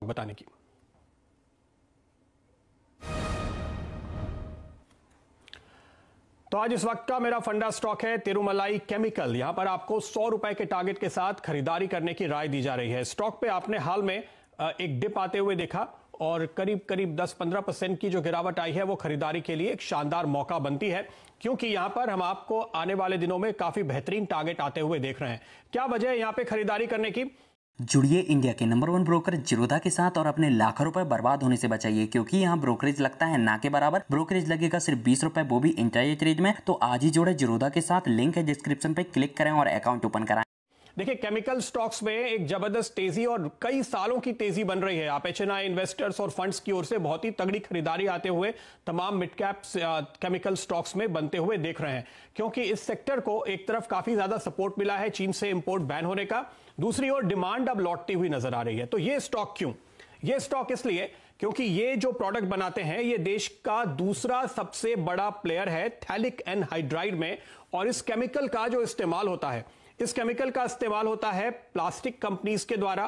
बताने की। तो आज इस वक्त का मेरा फंडा स्टॉक है तिरुमलाई केमिकल। यहां पर आपको 100 रुपए के टारगेट के साथ खरीदारी करने की राय दी जा रही है। स्टॉक पे आपने हाल में एक डिप आते हुए देखा और करीब करीब 10-15% की जो गिरावट आई है वो खरीदारी के लिए एक शानदार मौका बनती है, क्योंकि यहां पर हम आपको आने वाले दिनों में काफी बेहतरीन टारगेट आते हुए देख रहे हैं। क्या वजह है यहां पे खरीदारी करने की? जुड़िए इंडिया के नंबर 1 ब्रोकर जिरोधा के साथ और अपने लाखों रुपए बर्बाद होने से बचाइए, क्योंकि यहाँ ब्रोकरेज लगता है ना के बराबर। ब्रोकरेज लगेगा सिर्फ 20 रुपए, वो भी इंट्राडे ट्रेड में। तो आज ही जुड़े जिरोधा के साथ, लिंक है डिस्क्रिप्शन पे, क्लिक करें और अकाउंट ओपन कराएं। देखिए, केमिकल स्टॉक्स में एक जबरदस्त तेजी और कई सालों की तेजी बन रही है। आप एचएनआई इन्वेस्टर्स और फंड्स की ओर से बहुत ही तगड़ी खरीदारी आते हुए तमाम मिड कैप केमिकल स्टॉक्स में बनते हुए देख रहे हैं, क्योंकि इस सेक्टर को एक तरफ काफी ज्यादा सपोर्ट मिला है चीन से इंपोर्ट बैन होने का, दूसरी ओर डिमांड अब लौटती हुई नजर आ रही है। तो ये स्टॉक क्यों? ये स्टॉक इसलिए क्योंकि ये जो प्रोडक्ट बनाते हैं ये देश का दूसरा सबसे बड़ा प्लेयर है थैलिक एनहाइड्राइड में, और इस केमिकल का जो इस्तेमाल होता है, इस केमिकल का इस्तेमाल होता है प्लास्टिक कंपनीज के द्वारा,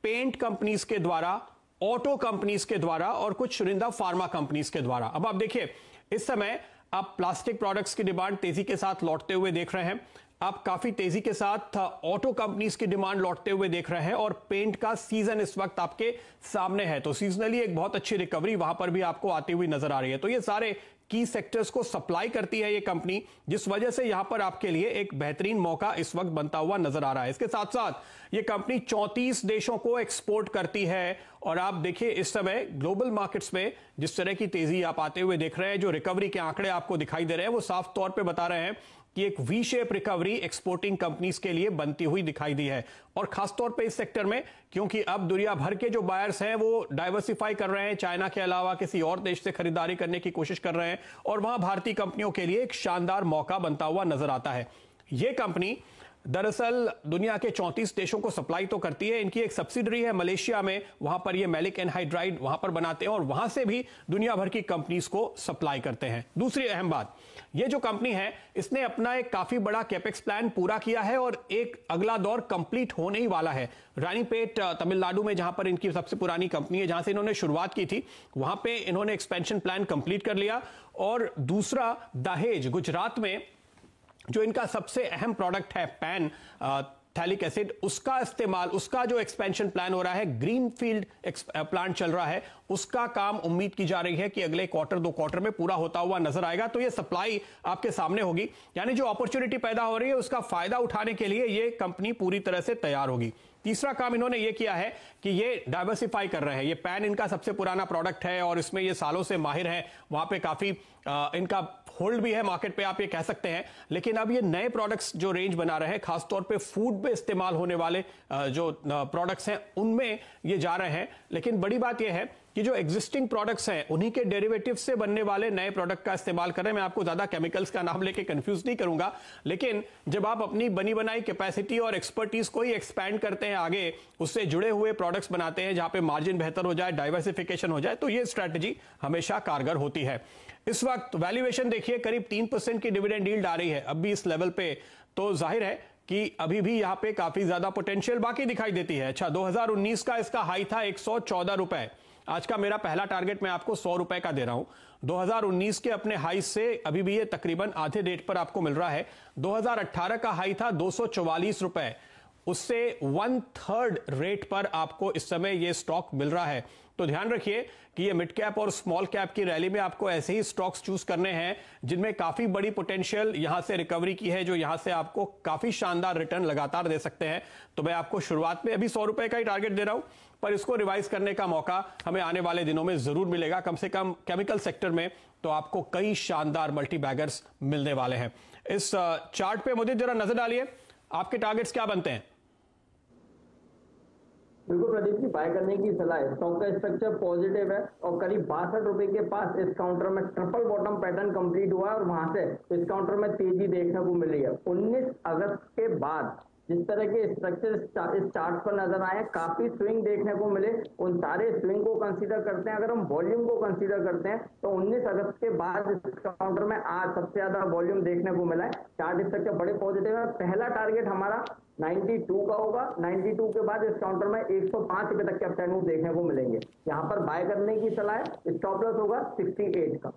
पेंट कंपनीज के द्वारा, ऑटो कंपनीज के द्वारा और कुछ चुनिंदा फार्मा कंपनीज के द्वारा। अब आप देखिए, इस समय आप प्लास्टिक प्रोडक्ट्स की डिमांड तेजी के साथ लौटते हुए देख रहे हैं, आप काफी तेजी के साथ ऑटो कंपनीज की डिमांड लौटते हुए देख रहे हैं, और पेंट का सीजन इस वक्त आपके सामने है, तो सीजनली एक बहुत अच्छी रिकवरी वहां पर भी आपको आती हुई नजर आ रही है। तो ये सारे की सेक्टर्स को सप्लाई करती है ये कंपनी, जिस वजह से यहां पर आपके लिए एक बेहतरीन मौका इस वक्त बनता हुआ नजर आ रहा है। इसके साथ साथ ये कंपनी 34 देशों को एक्सपोर्ट करती है, और आप देखिए इस समय ग्लोबल मार्केट्स में जिस तरह की तेजी आप आते हुए देख रहे हैं, जो रिकवरी के आंकड़े आपको दिखाई दे रहे हैं, वो साफ तौर पर बता रहे हैं कि एक V shape recovery exporting companies के लिए बनती हुई दिखाई दी है, और खासतौर पे इस सेक्टर में, क्योंकि अब दुनिया भर के जो बायर्स हैं वो डाइवर्सिफाई कर रहे हैं, चाइना के अलावा किसी और देश से खरीदारी करने की कोशिश कर रहे हैं, और वहां भारतीय कंपनियों के लिए एक शानदार मौका बनता हुआ नजर आता है। यह कंपनी दरअसल दुनिया के 34 देशों को सप्लाई तो करती है, इनकी एक सब्सिडरी है मलेशिया में, वहां पर ये मैलिक एनहाइड्राइड वहां पर बनाते हैं और वहां से भी दुनिया भर की कंपनीज को सप्लाई करते हैं। दूसरी अहम बात, ये जो कंपनी है इसने अपना एक काफी बड़ा कैपेक्स प्लान पूरा किया है और एक अगला दौर कंप्लीट होने ही वाला है। रानीपेट तमिलनाडु में, जहां पर इनकी सबसे पुरानी कंपनी है, जहां से इन्होंने शुरुआत की थी, वहां पे इन्होंने एक्सपेंशन प्लान कंप्लीट कर लिया। और दूसरा, दहेज गुजरात में जो इनका सबसे अहम प्रोडक्ट है पैन थैलिक एसिड, उसका इस्तेमाल, उसका जो एक्सपेंशन प्लान हो रहा है, ग्रीनफील्ड प्लांट चल रहा है, उसका काम उम्मीद की जा रही है कि अगले क्वार्टर 2 क्वार्टर में पूरा होता हुआ नजर आएगा। तो ये सप्लाई आपके सामने होगी, यानी जो अपॉर्चुनिटी पैदा हो रही है उसका फायदा उठाने के लिए ये कंपनी पूरी तरह से तैयार होगी। तीसरा काम इन्होंने ये किया है कि ये डाइवर्सिफाई कर रहे हैं। ये पैन इनका सबसे पुराना प्रोडक्ट है और इसमें ये सालों से माहिर है, वहां पे काफी इनका होल्ड भी है मार्केट पे, आप ये कह सकते हैं। लेकिन अब ये नए प्रोडक्ट्स जो रेंज बना रहे हैं, खासतौर पे फूड में इस्तेमाल होने वाले जो प्रोडक्ट्स हैं उनमें ये जा रहे हैं। लेकिन बड़ी बात यह है कि जो एग्जिस्टिंग प्रोडक्ट्स हैं उन्हीं के डेरिवेटिव से बनने वाले नए प्रोडक्ट का इस्तेमाल कर रहे हैं। मैं आपको ज्यादा केमिकल्स का नाम लेके कंफ्यूज नहीं करूंगा, लेकिन जब आप अपनी बनी बनाई कैपेसिटी और एक्सपर्टीज को ही एक्सपैंड करते हैं आगे, उससे जुड़े हुए प्रोडक्ट्स बनाते हैं जहां पे मार्जिन बेहतर हो जाए, डाइवर्सिफिकेशन हो जाए, तो ये स्ट्रैटेजी हमेशा कारगर होती है। इस वक्त वैल्यूएशन देखिए, करीब 3% की डिविडेंड यील्ड आ रही है अब भी इस लेवल पे, तो जाहिर है कि अभी भी यहां पे काफी ज्यादा पोटेंशियल बाकी दिखाई देती है। अच्छा, 2019 का इसका हाई था 114 रुपए, आज का मेरा पहला टारगेट मैं आपको 100 रुपए का दे रहा हूं। 2019 के अपने हाई से अभी भी ये तकरीबन आधे रेट पर आपको मिल रहा है। 2018 का हाई था 244 रुपए, उससे 1/3 रेट पर आपको इस समय ये स्टॉक मिल रहा है। तो ध्यान रखिए कि ये मिड कैप और स्मॉल कैप की रैली में आपको ऐसे ही स्टॉक्स चूज करने हैं जिनमें काफी बड़ी पोटेंशियल यहां से रिकवरी की है, जो यहां से आपको काफी शानदार रिटर्न लगातार दे सकते हैं। तो मैं आपको शुरुआत में अभी 100 रुपए का ही टारगेट दे रहा हूं, पर इसको रिवाइज करने का मौका हमें आने वाले दिनों में जरूर मिलेगा। कम से कम केमिकल सेक्टर में तो आपको कई शानदार मल्टी बैगर्स मिलने वाले हैं। इस चार्ट पे मुझे जरा नजर डालिए, आपके टारगेट्स क्या बनते हैं? बिल्कुल प्रदीप जी, बाय करने की सलाह है। स्टॉक का स्ट्रक्चर पॉजिटिव है और करीब 62 रुपए के पास इस काउंटर में ट्रिपल बॉटम पैटर्न कंप्लीट हुआ है और वहां से इस काउंटर में तेजी देखने को मिल रही है। 19 अगस्त के बाद जिस तरह के स्ट्रक्चर इस चार्ट पर नजर आए, काफी स्विंग देखने को मिले। उन सारे स्विंग को कंसीडर करते हैं, अगर हम वॉल्यूम को कंसीडर करते हैं तो 19 अगस्त के बाद इस काउंटर में आज सबसे ज्यादा वॉल्यूम देखने को मिला है। चार्ट स्ट्रक्चर बड़े पॉजिटिव है। पहला टारगेट हमारा 92 का होगा। 92 के बाद इस काउंटर में 105 रुपए तक के अपसाइड मूव देखने को मिलेंगे। यहाँ पर बाय करने की सलाह है। स्टॉप लॉस होगा 68 का।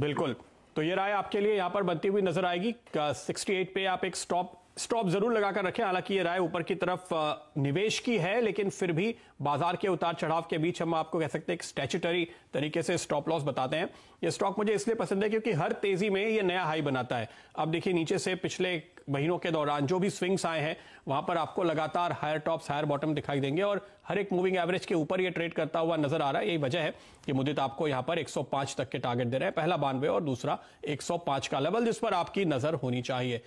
बिल्कुल, तो ये राय आपके लिए यहां पर बनती हुई नजर आएगी। 68 पे आप एक स्टॉप जरूर लगाकर रखें। हालांकि ये राय ऊपर की तरफ निवेश की है, लेकिन फिर भी बाजार के उतार चढ़ाव के बीच हम आपको कह सकते हैं एक स्टैच्यूटरी तरीके से स्टॉप लॉस बताते हैं। ये स्टॉक मुझे इसलिए पसंद है क्योंकि हर तेजी में ये नया हाई बनाता है। अब देखिए नीचे से पिछले महीनों के दौरान जो भी स्विंग्स आए हैं वहां पर आपको लगातार हायर टॉप्स हायर बॉटम दिखाई देंगे और हर एक मूविंग एवरेज के ऊपर ये ट्रेड करता हुआ नजर आ रहा है। यही वजह है कि मुद्रित आपको यहां पर 105 तक के टारगेट दे रहे हैं। पहला 92 और दूसरा 105 का लेवल जिस पर आपकी नजर होनी चाहिए।